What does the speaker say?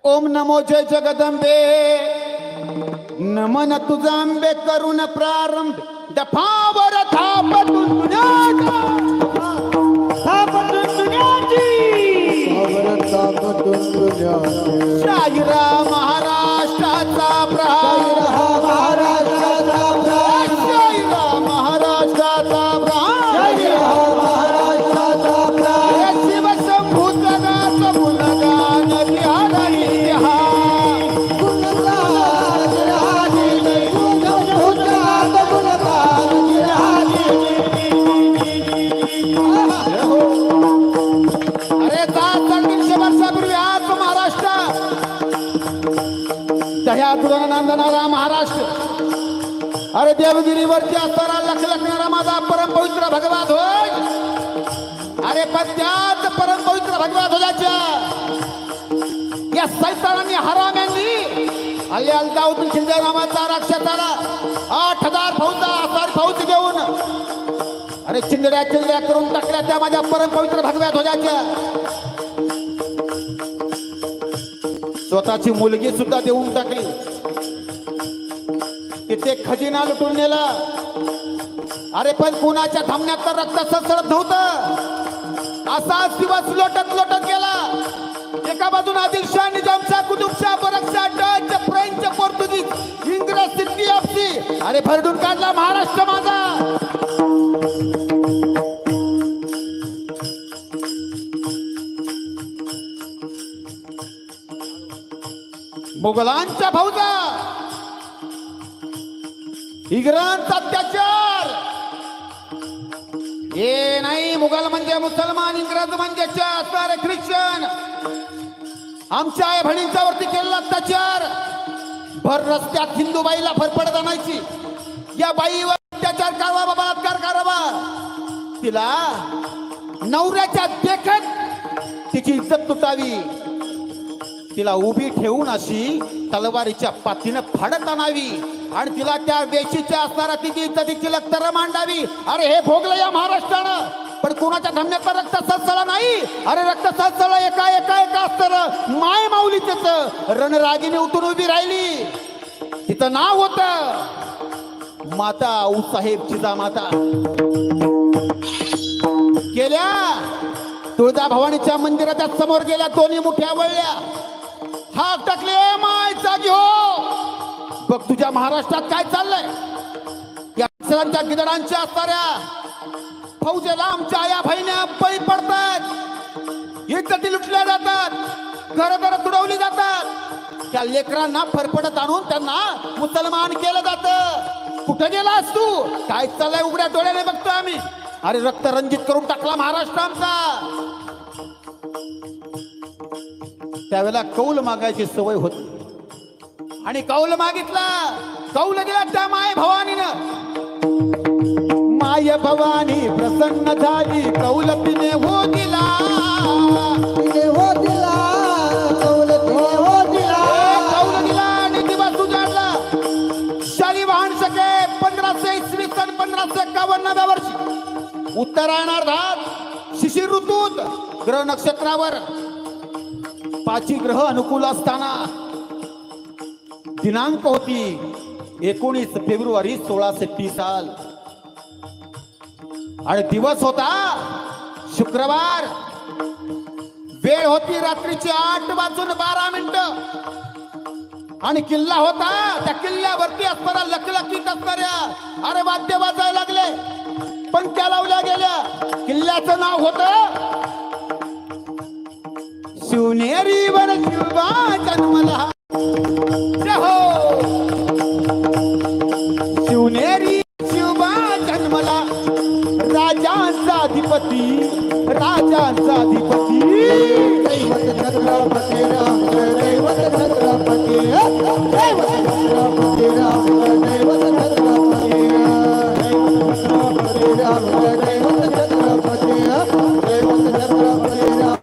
ओम नमो जय जगदंबे नमन तुझा अंबे करून प्रारंभ दफावर थापतून शाहिरा महाराष्ट्राचा प्रहार शाहिरा महाराष्ट्राचा प्रहार शिवशंभूतनाथ गुणगान विहारी नांदणारा महाराष्ट्र. अरे देवगिरीवरती असताना लख लखणारा माझा परम पवित्र भगवा ध्वज. अरे पद्यात परम पवित्र भगवा ध्वजाच्या या सैतानांनी हराम्यांनी अल्ले अलदाउद्दीन खिलजी नावाचा राक्षसाला 8000 फौज घेऊन अरे चिंदड्या करून टाकल्या त्या माझ्या परम पवित्र भगव्या ध्वजाच्या. स्वतःची मुलगी सुद्धा देऊन टाकली. तिथे खजिना लुटून नेला. अरे पण कुणाच्या थांबण्यात तर रक्त सळसळत नव्हतं. असाच दिवस लोटत गेला. एका बाजून आदिलशाह निजामचा कुतुबशाह बरकशाह डच फ्रेंच पोर्तुगीज इंग्रज सिद्धी आपसी अरे भरडून काढला महाराष्ट्र माझा. मुघलांच्या फौजा इंग्रजांचा अत्याचार हे नाही. मुघल म्हणजे मुसलमान, इंग्रज म्हणजे असणारे ख्रिश्चन. आमच्या आई बहिणींच्या वरती केलेला अत्याचार. भर रस्त्यात हिंदूबाईला फरफडत आणायची. या बाईवर अत्याचार करावा, बलात्कार करावा. तिला नवऱ्याच्या देखत तिची इज्जत तुटावी. तिला उभी ठेवून अशी तलवारीच्या पातीनं फाडत आणावी आणि तिला त्या वेशीच्या असणारा तिची इज्जतीची लक्तर मांडावी. अरे हे भोगलं या महाराष्ट्रानं. पण कोणाच्या धमन्यात रक्त सळसळा नाही. अरे रक्त सळसळा एका असतर माय माऊलीच रणरागिणी उठून उभी राहिली. तिचं नाव होत माता आऊसाहेब जिजामाता. गेल्या तुळजाभवानीच्या मंदिराच्या समोर गेल्या दोन्ही मुठ्या वळल्या. हाक टाकले माय जागी हो. बघ तुझ्या महाराष्ट्रात काय चाललंय. या सरांच्या गिदडांच्या असणाऱ्या फौजेला आमच्या आया बहिण्या बळी पडतात. इज्जती लुटल्या जातात. घर तुडवली जातात. त्या लेकरांना फरफडत आणून त्यांना मुसलमान केलं जातं. कुठे गेलास तू. काय चाललंय उघड्या डोळ्याने बघतो आम्ही. अरे रक्त रंजित करून टाकला महाराष्ट्र आमचा. त्यावेळेला कौल मागायची सवय होती आणि कौल मागितला. कौल दिला त्या माय भवानीनं. माय भवानी प्रसन्न झाली. कौल तिने हो दिला. कौल दिला आणि दिवस उजाडला. शालिवाहन शके 1500 इसवी सन 1551 वर्षी उत्तरायणार्धात शिशिर ऋतूत ग्रह नक्षत्रावर 5 ग्रह अनुकूल असताना दिनांक होती 19 फेब्रुवारी 1630 साल आणि दिवस होता शुक्रवार. वेळ होती रात्रीची 8:12 आणि किल्ला होता. त्या किल्ल्यावरती असणाऱ्या लखलखीत असणाऱ्या अरे वाद्य वाजायला लागले. पंक्त्या लावल्या गेल्या. किल्ल्याचं नाव होतं शिवनेरी वर शिवबा जन्मला. हो शिवनेरी शिवबा जन्मला. राजांचा अधिपती दैवत छत्रपती राम दैवत छत्रपती दैवत छत्रपती राम दैवत छत्रपती राम दैवत छत्रपती दैवत छत्रपती राम.